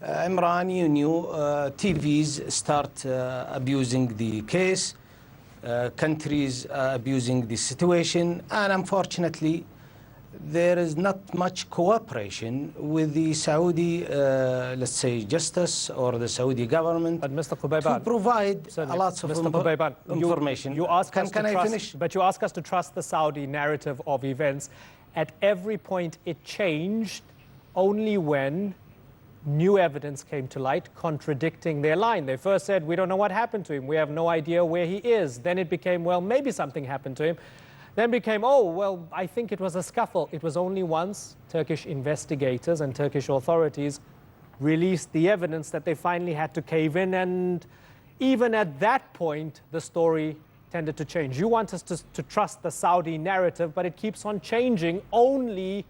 Imran, you knew TVs start abusing the case, countries abusing the situation, and unfortunately there is not much cooperation with the Saudi, let's say, justice or the Saudi government to provide a lot of information. You ask us can to I trust, finish? But you ask us to trust the Saudi narrative of events. At every point it changed only when new evidence came to light contradicting their line. They first said, we don't know what happened to him. We have no idea where he is. Then it became, well, maybe something happened to him. Then became, oh, well, I think it was a scuffle. It was only once Turkish investigators and Turkish authorities released the evidence that they finally had to cave in. And even at that point, the story tended to change. You want us to trust the Saudi narrative, but it keeps on changing, only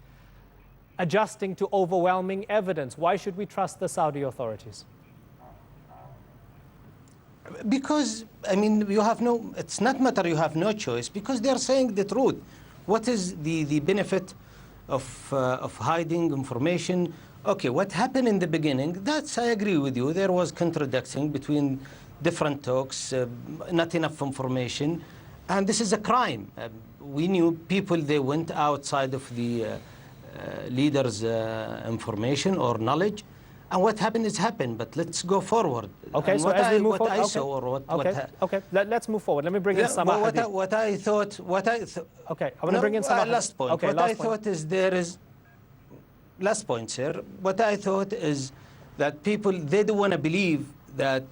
adjusting to overwhelming evidence. Why should we trust the Saudi authorities? Because, I mean, you have no, it's not matter you have no choice, because they're saying the truth. What is the benefit of hiding information? Okay, what happened in the beginning, that's, I agree with you, there was contradicting between different talks, not enough information, and this is a crime. We knew people, they went outside of the leaders' information or knowledge, and what happened is happened, but let's go forward. Okay, and so as we move forward, I saw or what... Okay, let's move forward. Let me bring in Samah. Okay, I want to bring in Samah. Last point. Okay, what I thought is there is... Last point, sir. What I thought is that people, they don't want to believe that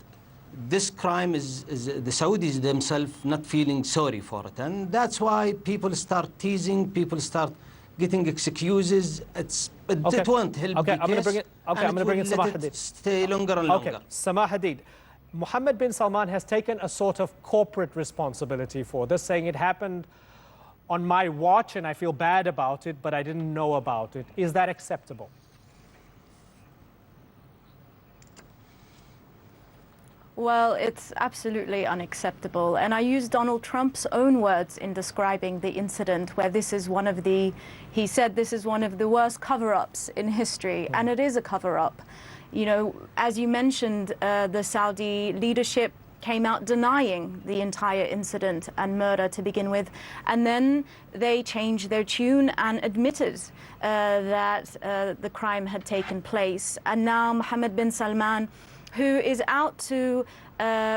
this crime is the Saudis themselves not feeling sorry for it. And that's why people start teasing, people start getting excuses. It won't help okay, the I'm case. I'm going to bring in Samah Hadid. Stay longer and longer. Okay, Samah Hadid. Mohammed bin Salman has taken a sort of corporate responsibility for this, saying it happened on my watch and I feel bad about it, but I didn't know about it. Is that acceptable? Well, it's absolutely unacceptable. And I use Donald Trump's own words in describing the incident, where this is one of the, he said this is one of the worst cover-ups in history, and it is a cover-up. You know, as you mentioned, the Saudi leadership came out denying the entire incident and murder to begin with, and then they changed their tune and admitted that the crime had taken place. And now Mohammed bin Salman, who is out to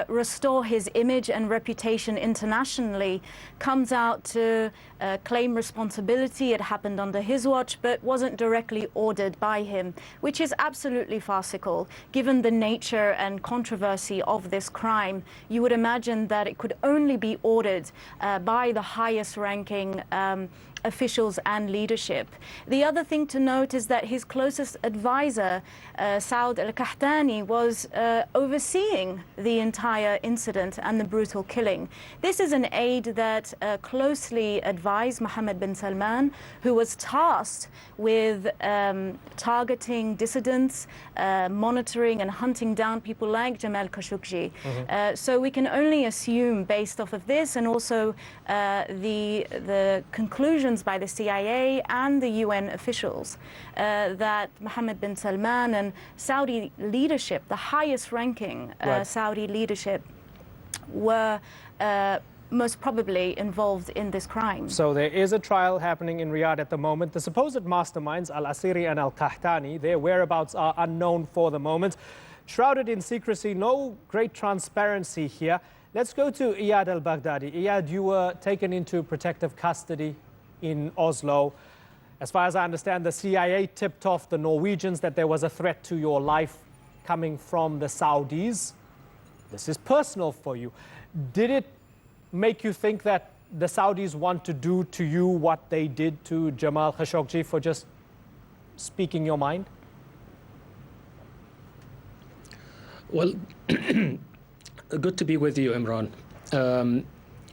restore his image and reputation internationally, comes out to claim responsibility. It happened under his watch, but wasn't directly ordered by him, which is absolutely farcical. Given the nature and controversy of this crime, you would imagine that it could only be ordered by the highest ranking officials and leadership. The other thing to note is that his closest advisor, Saud al-Qahtani, was overseeing the entire incident and the brutal killing. This is an aide that closely advised Mohammed bin Salman, who was tasked with targeting dissidents, monitoring and hunting down people like Jamal Khashoggi. So we can only assume, based off of this and also the conclusions by the CIA and the UN officials, that Mohammed bin Salman and Saudi leadership, the highest ranking Saudi leadership, were most probably involved in this crime. So there is a trial happening in Riyadh at the moment. The supposed masterminds, Al-Asiri and Al-Qahtani, their whereabouts are unknown for the moment. Shrouded in secrecy, no great transparency here. Let's go to Iyad al-Baghdadi. Iyad, you were taken into protective custody in Oslo. As far as I understand, the CIA tipped off the Norwegians that there was a threat to your life coming from the Saudis. This is personal for you. Did it make you think that the Saudis want to do to you what they did to Jamal Khashoggi for just speaking your mind? Well, good to be with you, Imran.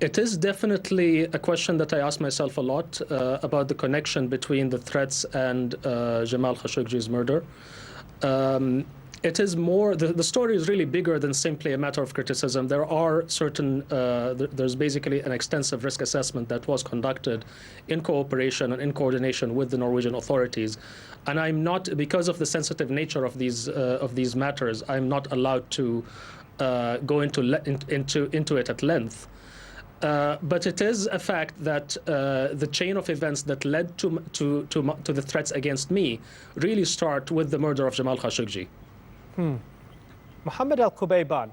It is definitely a question that I ask myself a lot about the connection between the threats and Jamal Khashoggi's murder. It is more, the story is really bigger than simply a matter of criticism. There are certain, there's basically an extensive risk assessment that was conducted in cooperation and in coordination with the Norwegian authorities And I'm not, because of the sensitive nature of these matters, I'm not allowed to go into it at length. But it is a fact that the chain of events that led to the threats against me really start with the murder of Jamal Khashoggi. Mohammed al-Qubayban.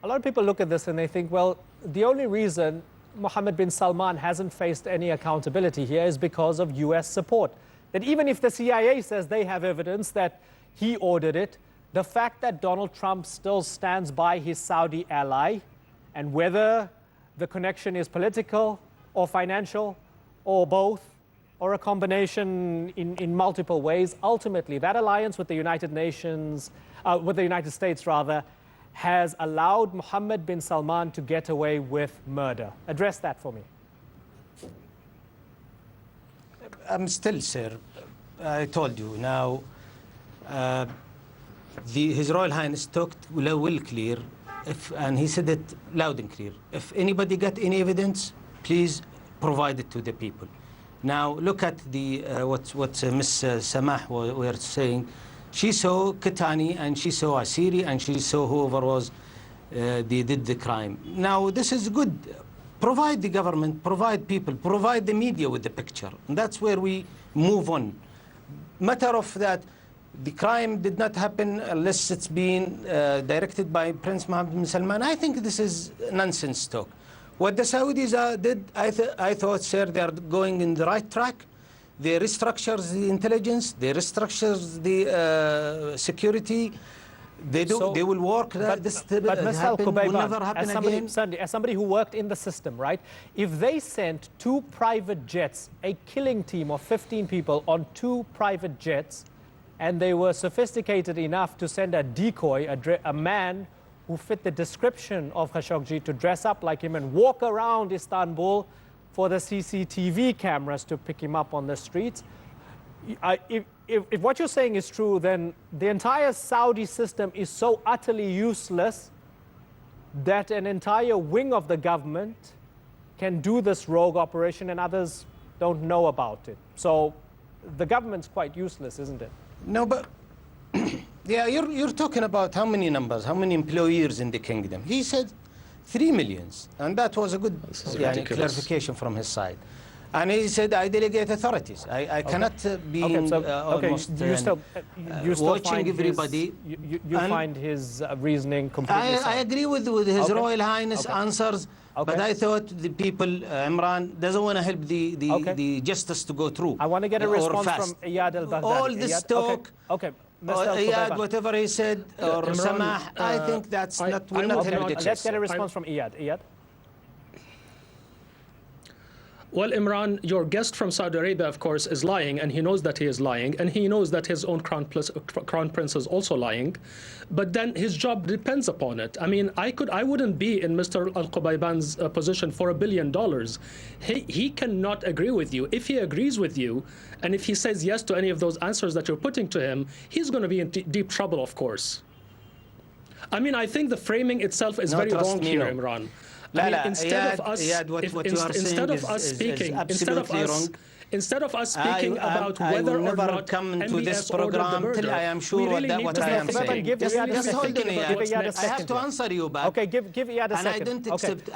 A lot of people look at this and they think, well, the only reason Mohammed bin Salman hasn't faced any accountability here is because of US support. That even if the CIA says they have evidence that he ordered it, the fact that Donald Trump still stands by his Saudi ally, and whether the connection is political or financial or both or a combination in multiple ways, ultimately that alliance with the United States rather, has allowed Mohammed bin Salman to get away with murder. Address that for me. I'm still, sir, I told you now, His Royal Highness talked well clear, and he said it loud and clear. If anybody got any evidence, please provide it to the people. Now look at the what Miss Samah were saying. She saw Kitani and she saw Asiri and she saw whoever was they did the crime. Now this is good. Provide the government, provide people, provide the media with the picture. And that's where we move on. Matter of that, the crime did not happen unless it's been directed by Prince Mohammed bin Salman. I think this is nonsense talk. What the Saudis did, I thought, sir, they are going in the right track. They restructure the intelligence, they restructure the security. They will work. But will never happen again. Certainly, as somebody who worked in the system, right? If they sent 2 private jets, a killing team of 15 people on 2 private jets, and they were sophisticated enough to send a decoy, a man who fit the description of Khashoggi, to dress up like him and walk around Istanbul for the CCTV cameras to pick him up on the streets. If what you're saying is true, then the entire Saudi system is so utterly useless that an entire wing of the government can do this rogue operation and others don't know about it. So the government's quite useless, isn't it? No, but yeah, you're talking about how many numbers, how many employees in the kingdom. He said 3 million, and that was a good clarification from his side. And he said, I delegate authorities. I cannot be almost you still watching find everybody. You find his reasoning completely sound. I agree with His Royal Highness answers, but I thought the people, Imran, doesn't want to help the justice to go througrough. I want to get a response from Iyad al-Baghdadi. All this talk, okay. Iyad, whatever he said, or Samah, I think that's not, will not help the justice. Let's get a response from Iyad. Iyad? Well, Imran, your guest from Saudi Arabia, of course, is lying, and he knows that he is lying, and he knows that his own crown prince is also lying. But then his job depends upon it. I mean, I wouldn't be in Mr. Al-Qubayban's position for $1 billion. He cannot agree with you. If he agrees with you, and if he says yes to any of those answers that you're putting to him, he's going to be in deep trouble, of course. I mean, I think the framing itself is very wrong here, Imran. Instead of us speaking about whether or not come to this MBS ordered the program murder, till I am sure what I am saying. Just hold on, Iyad. I have to answer you back. Okay, give Iyad a second. And I didn't accept.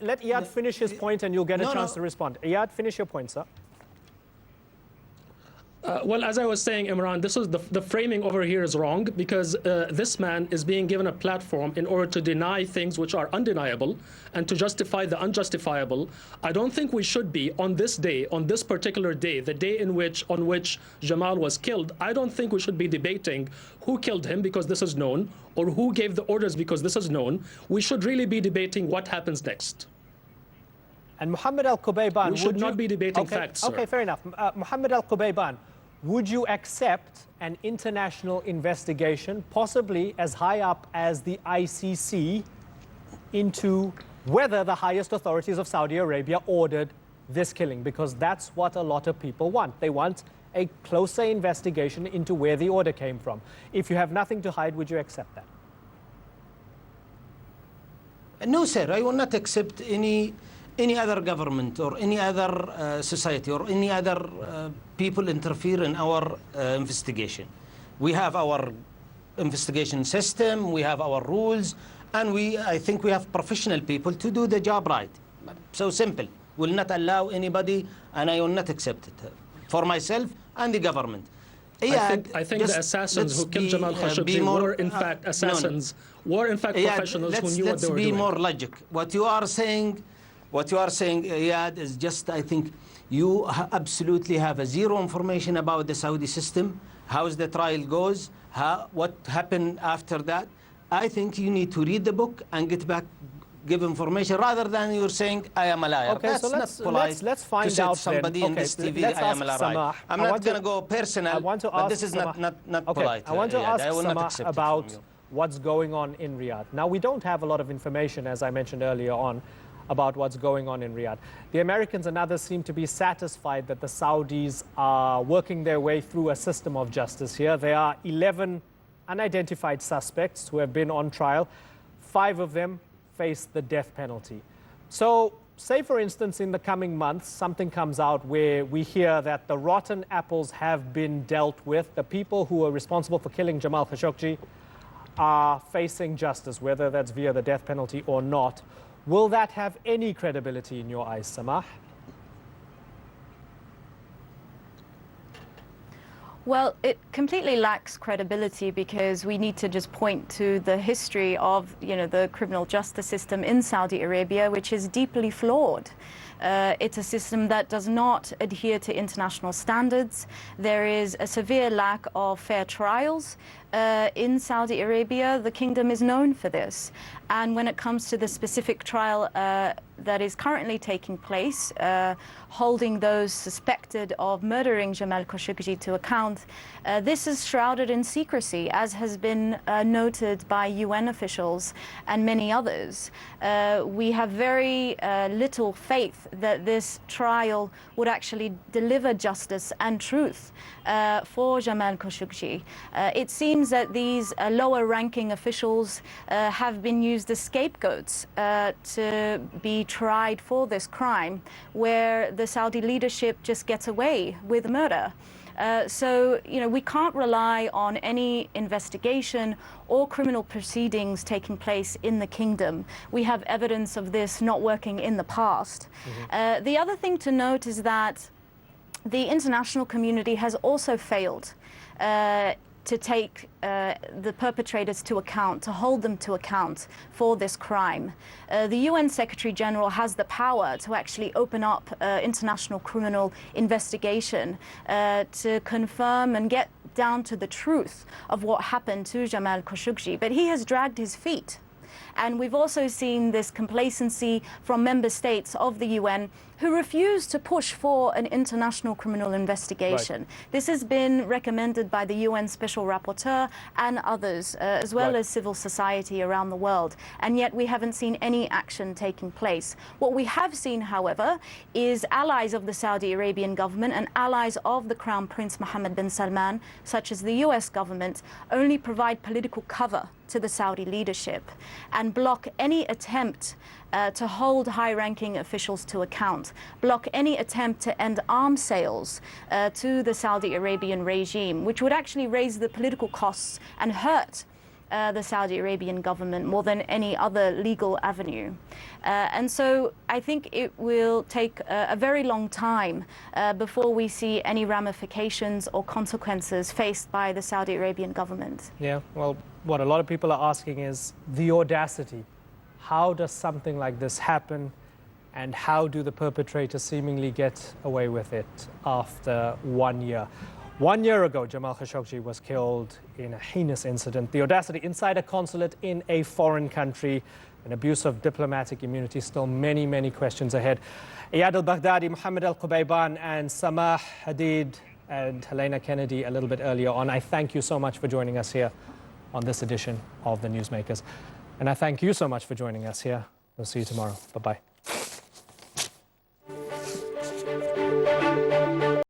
Let Iyad finish his point, and you'll get a chance to respond. Iyad, finish your point, sir. Well, as I was saying, Imran, this is the framing over here is wrong, because this man is being given a platform in order to deny things which are undeniable and to justify the unjustifiable. I don't think we should be on this day, on this particular day, the day on which Jamal was killed. I don't think we should be debating who killed him, because this is known, or who gave the orders, because this is known. We should really be debating what happens next. And Mohammed al-Qubayban, we should not be debating facts, sir. Okay, fair enough. Mohammed al-Qubayban, would you accept an international investigation, possibly as high up as the ICC, into whether the highest authorities of Saudi Arabia ordered this killing? Because that's what a lot of people want. They want a closer investigation into where the order came from. If you have nothing to hide, would you accept that? No, sir, I will not accept any any other government or any other society or any other people interfere in our investigation. We have our investigation system, we have our rules, and I think we have professional people to do the job right. So simple. Will not allow anybody, and I will not accept it for myself and the government. I think the assassins who killed Jamal Khashoggi were in fact assassins, were in fact professionals who knew what they were doing. Let's be more logic. What you are saying, Riyadh, is just, I think, you absolutely have a zero information about the Saudi system, how the trial goes, what happened after that. I think you need to read the book and get back, give information, rather than you're saying, I am a liar. Okay, That's so not polite let's find to say out to somebody then. in this TV, let's I am a ask liar. I'm not going to go personal, but this is Samah. not polite. I want to ask I will not Samah accept about it from you. what's going on in Riyadh. Now, we don't have a lot of information, as I mentioned earlier on, about what's going on in Riyadh. The Americans and others seem to be satisfied that the Saudis are working their way through a system of justice here. There are 11 unidentified suspects who have been on trial. 5 of them face the death penalty. So, say for instance, in the coming months, something comes out where we hear that the rotten apples have been dealt with. The people who are responsible for killing Jamal Khashoggi are facing justice, whether that's via the death penalty or not. Will that have any credibility in your eyes, Samah? Well, it completely lacks credibility because we need to just point to the history of, the criminal justice system in Saudi Arabia, which is deeply flawed. It's a system that does not adhere to international standards. There is a severe lack of fair trials. In Saudi Arabia, the kingdom is known for this. And when it comes to the specific trial that is currently taking place, holding those suspected of murdering Jamal Khashoggi to account, this is shrouded in secrecy, as has been noted by UN officials and many others. We have very little faith that this trial would actually deliver justice and truth for Jamal Khashoggi. It seems that these lower-ranking officials have been used as scapegoats to be tried for this crime, where the Saudi leadership just gets away with murder. So, we can't rely on any investigation or criminal proceedings taking place in the kingdom. We have evidence of this not working in the past. The other thing to note is that the international community has also failed to take the perpetrators to account, to hold them to account for this crime. The UN Secretary General has the power to actually open up international criminal investigation to confirm and get down to the truth of what happened to Jamal Khashoggi, but he has dragged his feet. And we've also seen this complacency from member states of the UN who refuse to push for an international criminal investigation. Right. This has been recommended by the UN Special Rapporteur and others, as well as civil society around the world. And yet we haven't seen any action taking place. What we have seen, however, is allies of the Saudi Arabian government and allies of the Crown Prince Mohammed bin Salman, such as the US government, only provide political cover to the Saudi leadership and block any attempt to hold high-ranking officials to account, block any attempt to end arms sales to the Saudi Arabian regime, which would actually raise the political costs and hurt the Saudi Arabian government more than any other legal avenue. And so I think it will take a very long time before we see any ramifications or consequences faced by the Saudi Arabian government. Yeah, well, what a lot of people are asking is the audacity. How does something like this happen, and how do the perpetrators seemingly get away with it after 1 year? 1 year ago, Jamal Khashoggi was killed in a heinous incident. The audacity inside a consulate in a foreign country, an abuse of diplomatic immunity, still many, many questions ahead. Iyad al-Baghdadi, Mohammed al-Qubayban, and Samah Hadid and Helena Kennedy a little bit earlier on. I thank you so much for joining us here on this edition of The Newsmakers. And I thank you so much for joining us here. We'll see you tomorrow. Bye-bye.